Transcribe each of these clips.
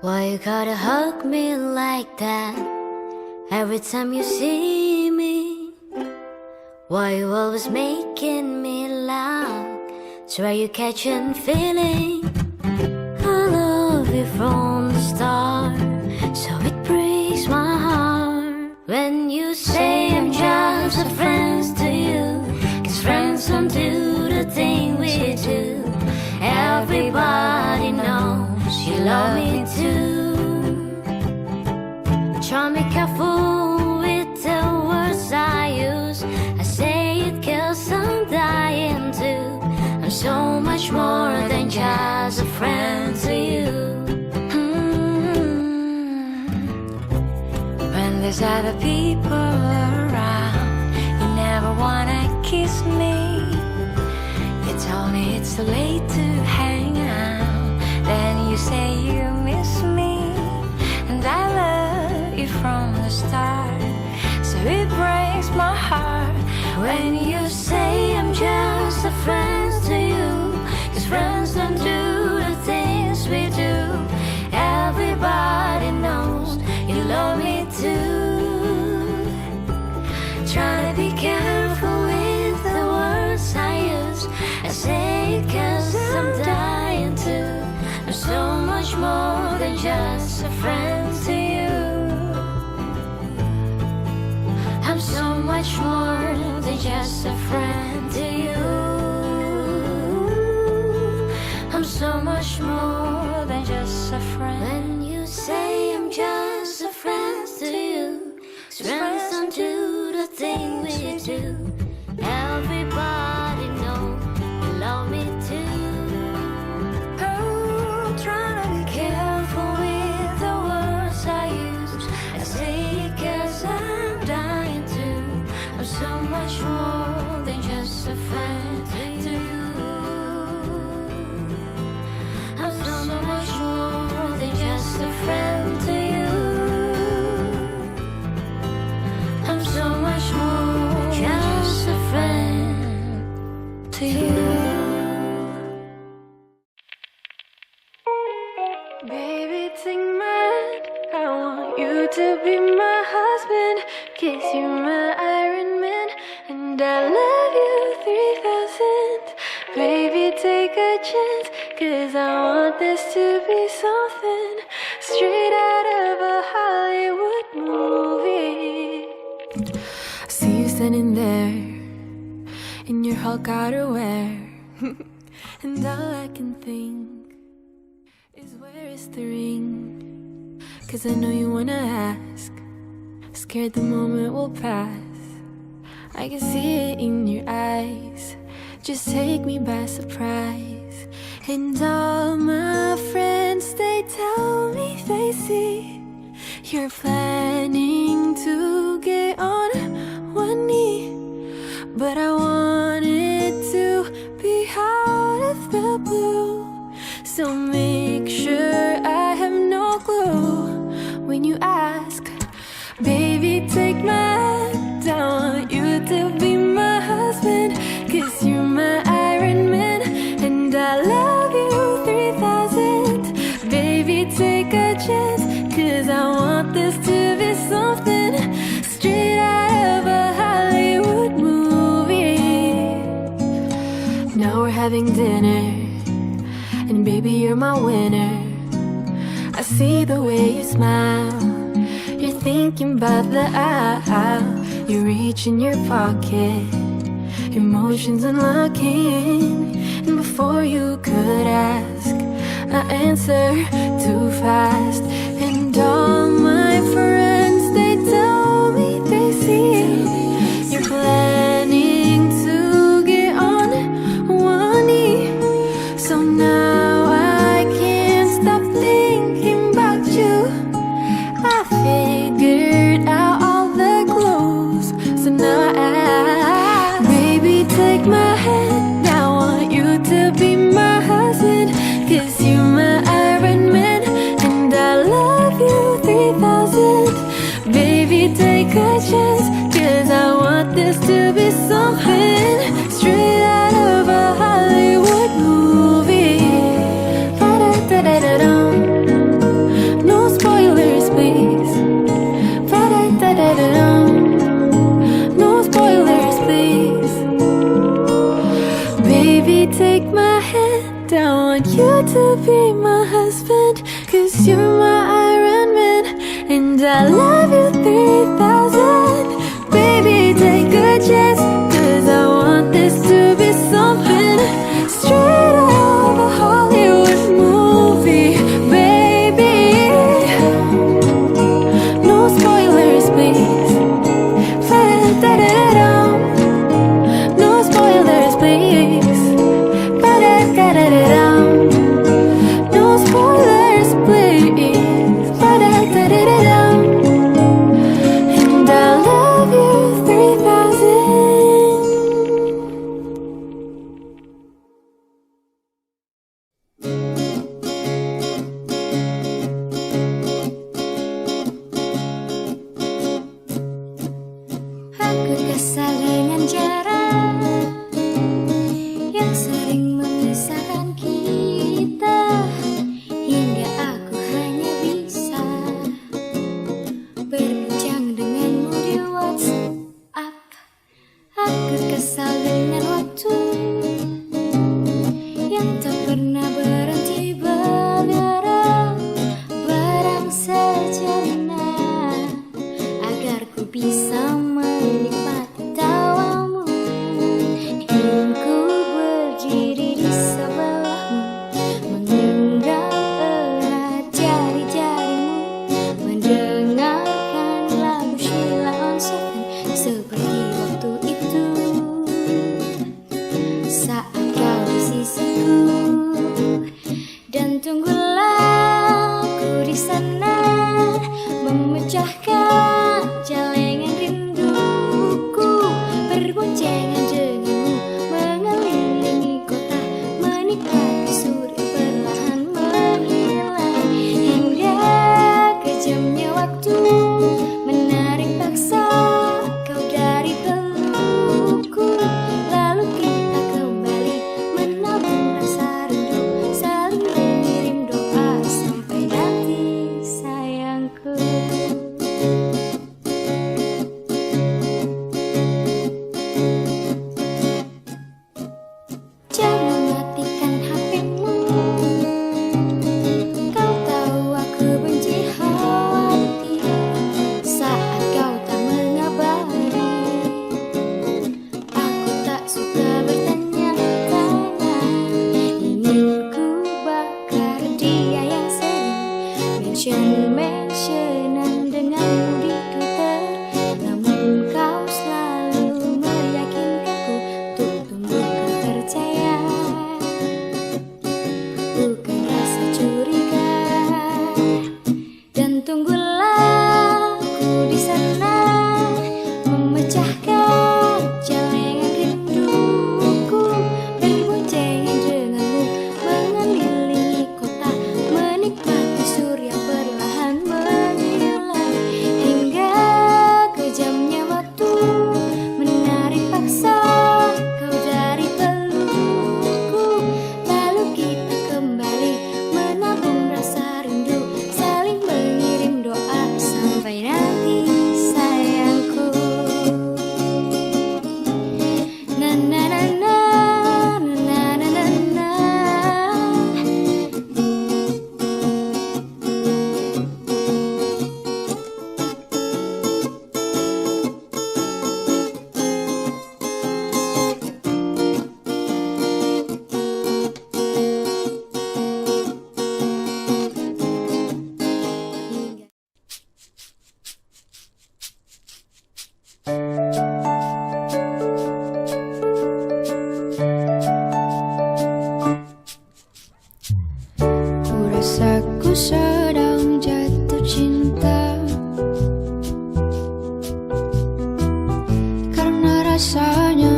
Why you gotta hug me like that every time you see me? Why you always making me laugh? Swear you catching feeling. I love you from the start, so it breaks my heart when you say I'm just a friend to you. 'Cause friends don't do the thing we do. Everybody knows you love me too. Try to be careful with the words I use. I say it 'cause I'm dying too. I'm so much more than just a friend to you. When there's other people around, you never wanna kiss me. You tell me it's too late to hang out. Then you say you miss me, and I love you from the start. So it breaks my heart when you say I'm just a friend to you. 'Cause friends don't do the things we do. Everybody knows you love me too. Try to be careful with the words I use. I say it 'cause I'm dying too. I'm so much more than just a friend to you. I'm so much more than just a friend to you. I'm so much more than just a friend. When you say I'm just a friend to you, 'cause friends don't do the things we do. Everybody knows you love me too. Oh, try to be careful with the words I use. I say it 'cause I'm dying too. I'm so much more than just a friend to you. I'm so much more than just a friend to you. I'm so much more than just a friend to you. Baby, take my hand. I want you to be my husband. 'Cause you're my Iron Man, and I love you 3000. Baby, take a chance, 'cause I want this to be something straight out of a Hollywood movie. I see you standing there in your Hulk outerwear, and all I can think is, where is the ring? 'Cause I know you wanna ask, scared the moment will pass. I can see it in your eyes, just take me by surprise. And all my friends, they tell me they see you're planning to get on one knee. But I want it to be out of the blue, so make sure I have no clue when you ask. Baby, take my hand, I want you to be my husband. 'Cause you're my Iron Man, and I love you 3000. Baby, take a chance, 'cause I want this to be something straight out of a Hollywood movie. Now we're having dinner, and baby, you're my winner. I see the way you smile, you're thinking about the aisle. You reach in your pocket, emotions unlocking, and before you could ask, I answer too fast. And all my friends, they tell me they see you're planning to get on one knee. So now I can't stop thinking about you. I figured out all the clues, so now baby, take my hand. I want you to be my husband. 'Cause you're my Iron Man, and I love you 3000. Baby, take a chance, 'cause I want this to be something straight out of a Hollywood movie. Ba-da-da-da-da-dum. I love you 3000. Baby, take a chance, 'cause I want this to be something straight out of a Hollywood movie, baby. No spoilers, please. Ba-da-da-da-da. No spoilers, please. Ba-da-da-da-da. No spoilers, please. Ba-da-da-da-da. And I love you 3000. Aku kesal dengan jarak yang sering memisahkan kita, hingga aku hanya bisa berbincang denganmu di WhatsApp. Aku kesal dengan waktu yang tak pernah berhenti bergerak, barang sejenak agar ku bisa menikmati tawamu. Ingin ku berdiri di sebelahmu, menggenggam erat jari-jarimu, mendengarkan lagu Sheila on Seven seperti waktu itu saat kau di sisiku. Dan tunggulah aku di sana, memecahkan celengan rinduku, berboncengan denganmu, mengelilingi kota, menikmati surya perlahan menghilang, hingga kejamnya waktu menarik paksa kau dari pelukku. Lalu kita kembali menabung rasa rindu, saling mengirim doa sampai nanti, sayangku. Jangan matikan HP-mu, kau tahu aku benci khawatir saat kau tak mengabari. Aku tak suka bertanya-tanya, ingin ku bakar dia yang sering mention-mentionan denganmu di Twitter. Namun kau selalu meyakinkanku untuk tumbuhkan kepercayaan, bukan rasa curiga. Dan tunggulah aku di sana, memecahkan celengan rinduku, berboncengan denganmu, mengelilingi kota, menikmati surya perlahan menghilang, hingga kejamnya waktu menarik paksa kau dari pelukku. Lalu kita kembali menabung rasa rindu, saling mengirim doa sampai nanti, sayangku. Na na na na, na na na na. Ku rasa ku sedang jatuh cinta, karena rasanya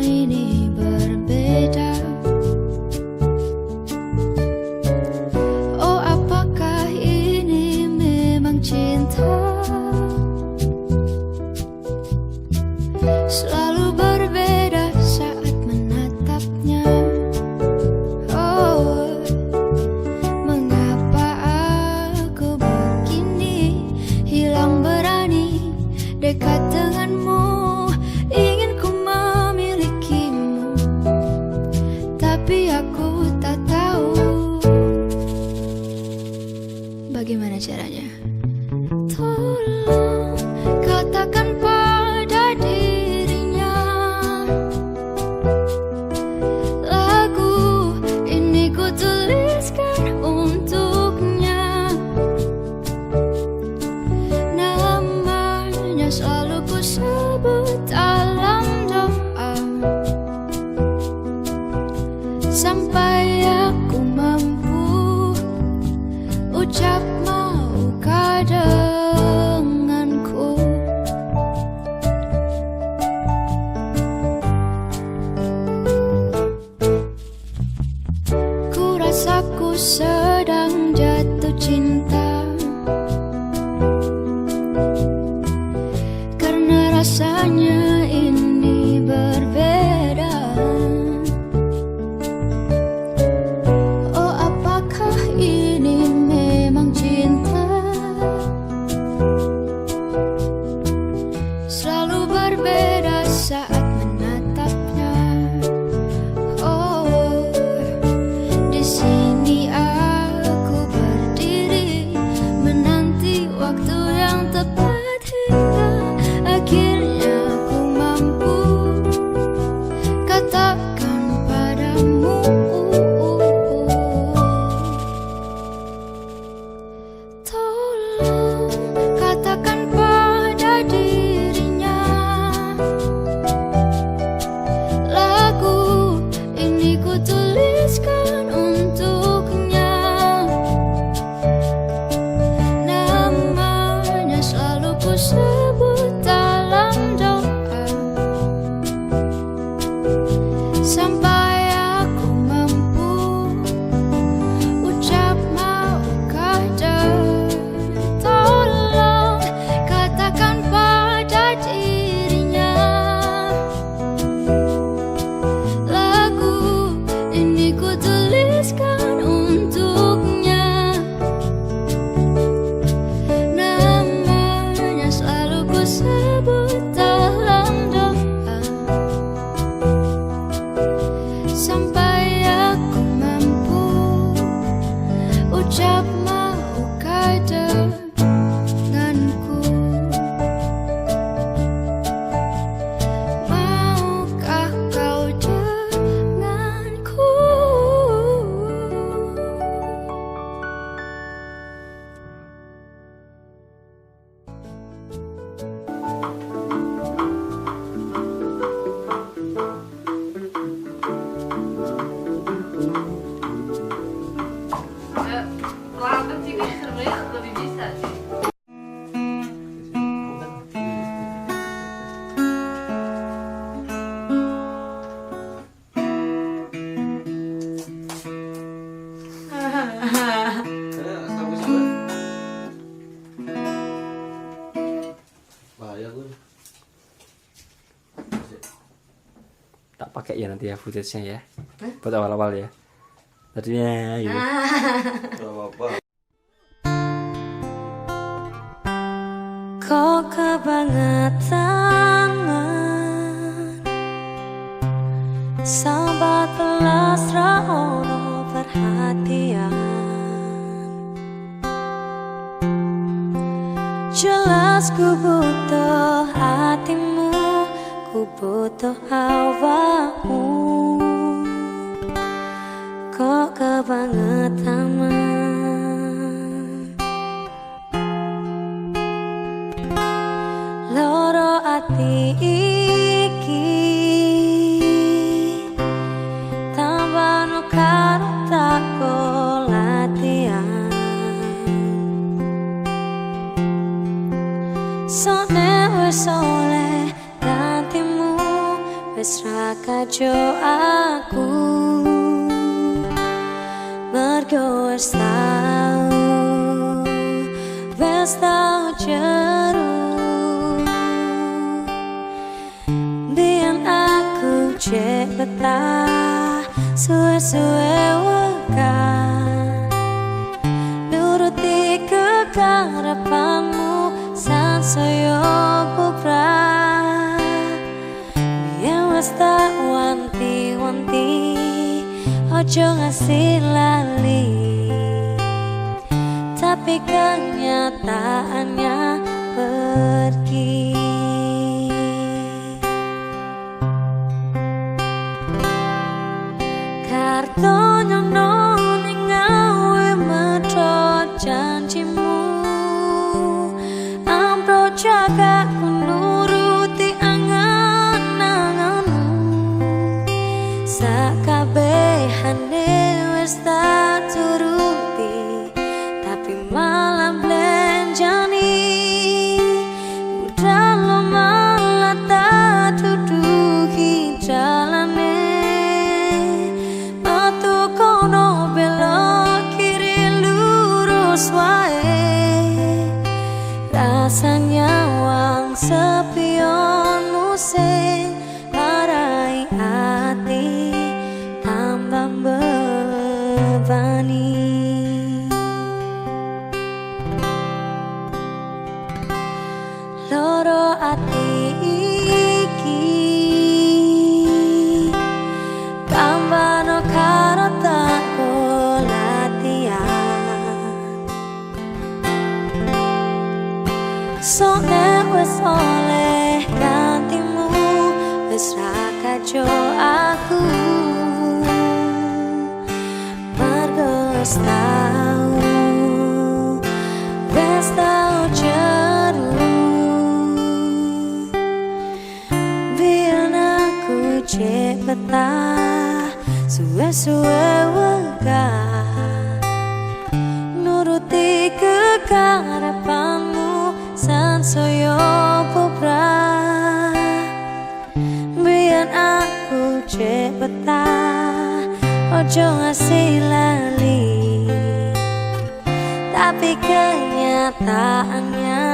ini berbeda. Oh, apakah ini memang cinta? Selalu berbeda saat menatapnya. Oh, mengapa aku begini, hilang berani dekat denganmu, ingin ku memilikimu, tapi aku tak tahu bagaimana caranya. Tolong katakan pada dirinya, lagu ini ku tuliskan untuknya. Namanya selalu ku sebut dalam doa, sampai aku mampu ucap maukah denganku. Ku rasa ku sedang jatuh cinta, karena rasanya ini berbeda. Oh, apakah ini memang cinta? Selalu berbeda saat menatapnya. Oh, di sini aku berdiri menanti waktu yang tepat, hingga akhirnya ku mampu katakan padamu. Tolong katakan pada dirinya, lagu ini ku tuliskan untuknya. Namanya selalu ku sebut dalam doa, sampai aku mampu ucap maukah tolong katakan pada dirinya, lagu ini ku tuliskan untuknya. Namanya selalu ku sebut dalam doa, sampai aku mampu ucap maukah denganku. Maukah kau denganku? Lambat sih guys, sebenarnya lebih bisa sih. Bahaya gue. Tak pakai ya nanti ya footage-nya ya. Buat awal-awal ya. Tadinya gitu. Gak apa-apa. Kok kebangetan sahabat telas ono perhatian. Jelas ku butuh hatimu, ku butuh awakmu. Kok kebangetan loro ati iki tambah no karo tak latihan. Sone wis oleh gantimu, wis ra kajo aku. Mergo wis tau jeru biyen aku cek betah suwe-suwe wekan nuruti kekarepanmu sansaya bubrah. Biyen wis tak wanti-wanti ojo ngasih lali, tapi tapi kenyataannya pergi. Karto nyono ning gawe metro janjimu, ampro jaga nuruti angan-anganmu. Sakabehane wis tak turuti, tapi malah blenjani. Udah lo malah tak duduki jalane. Metu kono belok kiri lurus wae. Rasanya wang sepion sing marai hati tambah bebani. Loro ati iki kambano karo tako latihan. Soalnya wis oleh gantimu, wis ra kajo aku. Margo wis tau jeru. Biar aku cek betah suwe-suwe wegah, nuruti kekarepanmu sansaya puprah. Biar aku cek betah, ojo ngasih lali, tapi kenyataannya